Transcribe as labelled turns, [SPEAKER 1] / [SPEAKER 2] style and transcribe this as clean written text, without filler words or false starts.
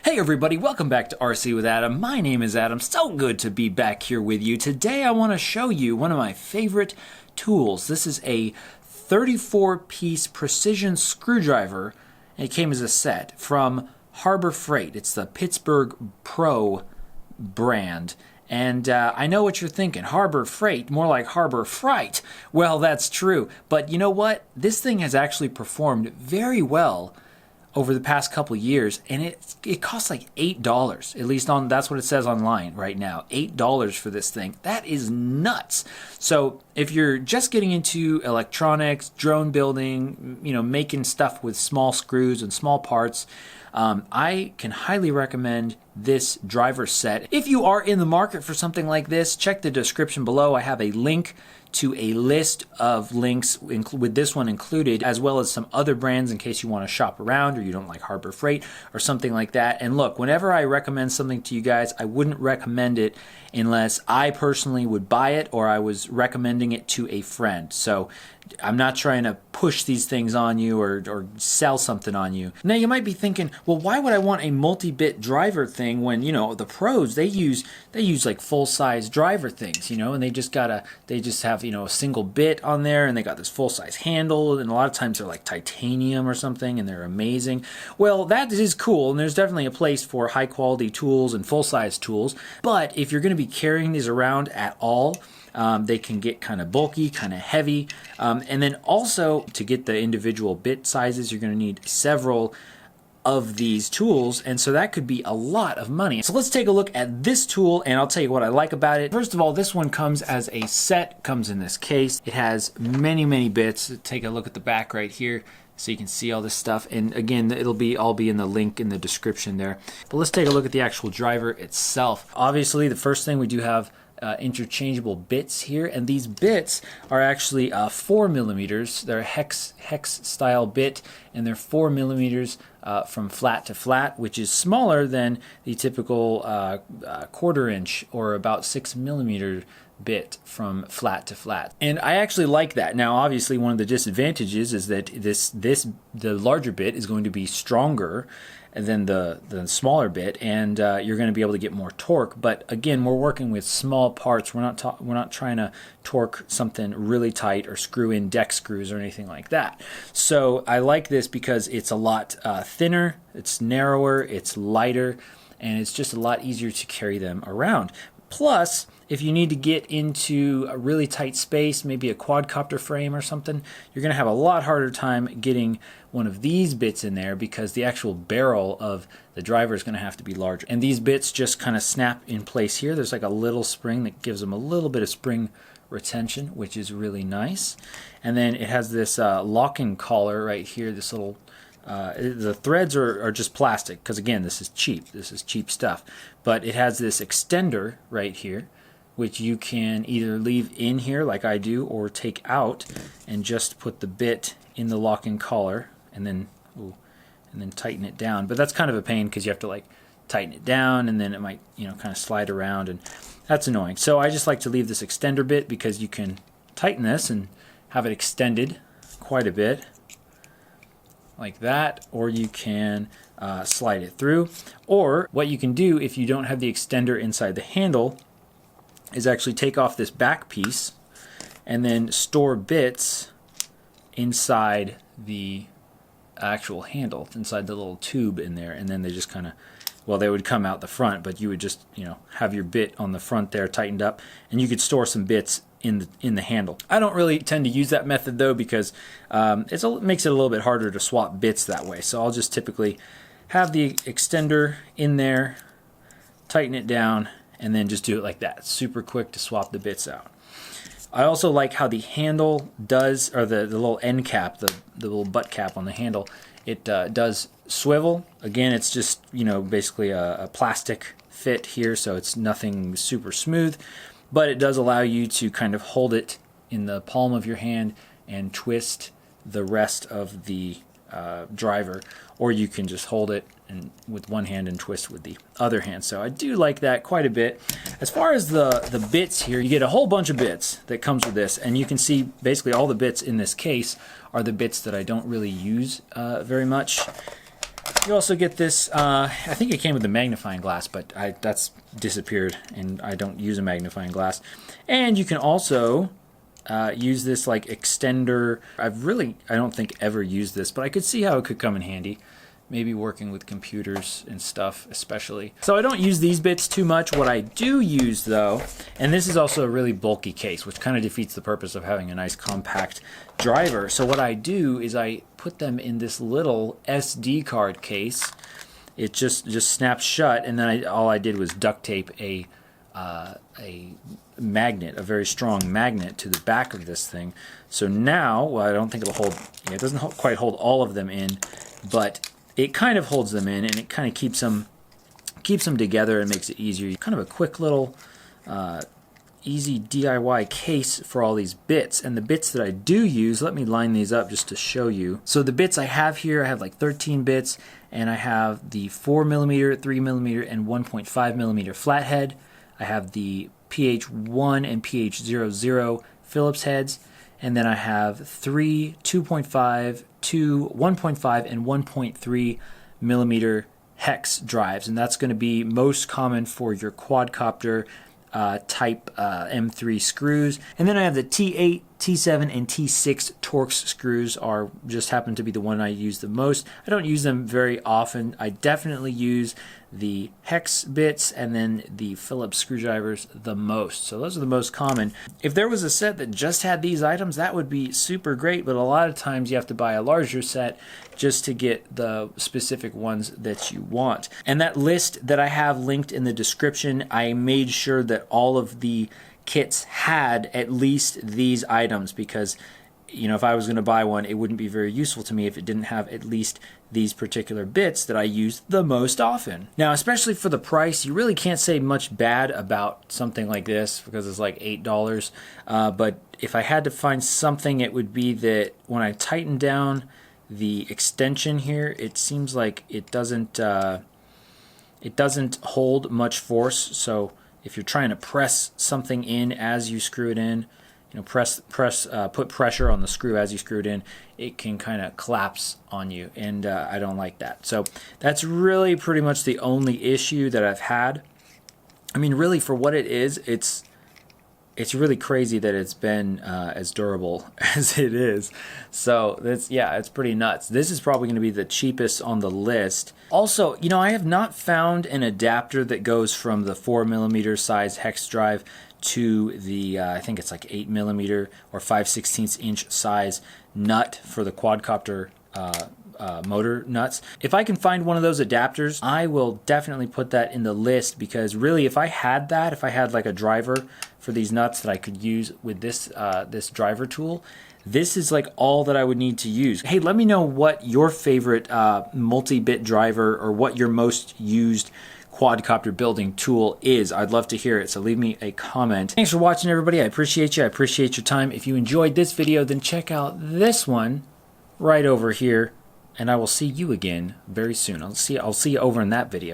[SPEAKER 1] Hey everybody, welcome back to RC with Adam. My name is Adam. So good to be back here with you. Today I want to show you one of my favorite tools. This is a 34-piece precision screwdriver. It came as a set from Harbor Freight. It's the Pittsburgh Pro brand. And I know what you're thinking, Harbor Freight, more like Harbor Fright. Well, that's true. But you know what? This thing has actually performed very well over the past couple years, and it costs like $8, at least that's what it says online right now. $8 for this thing. That is nuts. So if you're just getting into electronics, drone building, making stuff with small screws and small parts, I can highly recommend this driver set. If you are in the market for something like this, check the description below. I have a link to a list of links with this one included, as well as some other brands in case you want to shop around or you don't like Harbor Freight or something like that. And look, whenever I recommend something to you guys, I wouldn't recommend it unless I personally would buy it or I was recommending it to a friend. So I'm not trying to push these things on you or sell something on you. Now you might be thinking, well, why would I want a multi-bit driver thing when, the pros, they use like full-size driver things, and they just have, a single bit on there, and they got this full-size handle, and a lot of times they're like titanium or something, and they're amazing. Well, that is cool, and there's definitely a place for high-quality tools and full-size tools, but if you're going to be carrying these around at all, they can get kind of bulky, kind of heavy, and then also to get the individual bit sizes, you're going to need several of these tools, and so that could be a lot of money. So let's take a look at this tool, and I'll tell you what I like about it. First of all, this one comes as a set, comes in this case. It has many bits. Take a look at the back right here so you can see all this stuff, and again, it'll all be in the link in the description there. But let's take a look at the actual driver itself. Obviously, the first thing, we do have interchangeable bits here, and these bits are actually 4 millimeters. They're a hex style bit, and they're 4 millimeters from flat to flat, which is smaller than the typical 1/4 inch or about 6 millimeter bit from flat to flat. And I actually like that. Now obviously one of the disadvantages is that the larger bit is going to be stronger than the smaller bit, and you're going to be able to get more torque. But again, we're working with small parts. We're not trying to torque something really tight or screw in deck screws or anything like that. So I like this because it's a lot thinner, it's narrower, it's lighter, and it's just a lot easier to carry them around. Plus, if you need to get into a really tight space, maybe a quadcopter frame or something, you're going to have a lot harder time getting one of these bits in there because the actual barrel of the driver is going to have to be larger. And these bits just kind of snap in place here. There's like a little spring that gives them a little bit of spring retention, which is really nice. And then it has this locking collar right here, this little the threads are just plastic because again, this is cheap stuff, but it has this extender right here which you can either leave in here like I do or take out and just put the bit in the locking collar and then tighten it down. But that's kind of a pain because you have to like tighten it down and then it might kind of slide around, and that's annoying. So I just like to leave this extender bit because you can tighten this and have it extended quite a bit like that, or you can slide it through. Or what you can do if you don't have the extender inside the handle is actually take off this back piece and then store bits inside the actual handle, inside the little tube in there, and then they just kind of, well, they would come out the front, but you would just have your bit on the front there tightened up, and you could store some bits in the handle. I don't really tend to use that method though because it makes it a little bit harder to swap bits that way. So I'll just typically have the extender in there, tighten it down, and then just do it like that. Super quick to swap the bits out. I also like how the handle does, or the little end cap, the little butt cap on the handle, it does swivel. Again, it's just basically a plastic fit here, so it's nothing super smooth, but it does allow you to kind of hold it in the palm of your hand and twist the rest of the driver, or you can just hold it and with one hand and twist with the other hand. So I do like that quite a bit. As far as the bits here, you get a whole bunch of bits that comes with this, and you can see basically all the bits in this case are the bits that I don't really use very much. You also get this, I think it came with a magnifying glass, but that's disappeared, and I don't use a magnifying glass. And you can also use this like extender. I don't think ever used this, but I could see how it could come in handy. Maybe working with computers and stuff especially. So I don't use these bits too much. What I do use though, and this is also a really bulky case, which kind of defeats the purpose of having a nice compact driver. So what I do is I put them in this little SD card case. It just snaps shut, and then all I did was duct tape a magnet, a very strong magnet, to the back of this thing. So now, well, I don't think it'll hold, it doesn't quite hold all of them in, but it kind of holds them in, and it kind of keeps them together and makes it easier. Kind of a quick little easy DIY case for all these bits. And the bits that I do use, let me line these up just to show you. So the bits I have here, I have like 13 bits, and I have the 4mm, 3mm, and 1.5mm flathead. I have the PH1 and PH00 Phillips heads, and then I have 3 2.5, 2 1.5, and 1.3 millimeter hex drives, and that's going to be most common for your quadcopter type M3 screws. And then I have the T8, T7, and T6 Torx screws just happen to be the one I use the most. I don't use them very often. I definitely use the hex bits and then the Phillips screwdrivers the most. So those are the most common. If there was a set that just had these items, that would be super great, but a lot of times you have to buy a larger set just to get the specific ones that you want. And that list that I have linked in the description, I made sure that all of the kits had at least these items, because if I was going to buy one, it wouldn't be very useful to me if it didn't have at least these particular bits that I use the most often. Now, especially for the price, you really can't say much bad about something like this because it's like $8. But if I had to find something, it would be that when I tighten down the extension here, it seems like it doesn't hold much force. So if you're trying to press something in as you screw it in, put pressure on the screw as you screw it in, it can kind of collapse on you, and I don't like that. So that's really pretty much the only issue that I've had. I mean, really, for what it is, it's really crazy that it's been as durable as it is. So it's pretty nuts. This is probably going to be the cheapest on the list. Also, I have not found an adapter that goes from the 4mm size hex drive to the I think it's like 8mm or 5/16 inch size nut for the quadcopter motor nuts. If I can find one of those adapters, I will definitely put that in the list, because really, if I had like a driver for these nuts that I could use with this driver tool, this is like all that I would need to use. Hey, let me know what your favorite multi-bit driver or what your most used quadcopter building tool is. I'd love to hear it, so leave me a comment. Thanks for watching, everybody. I appreciate you. I appreciate your time. If you enjoyed this video, then check out this one right over here, and I will see you again very soon. I'll see you over in that video.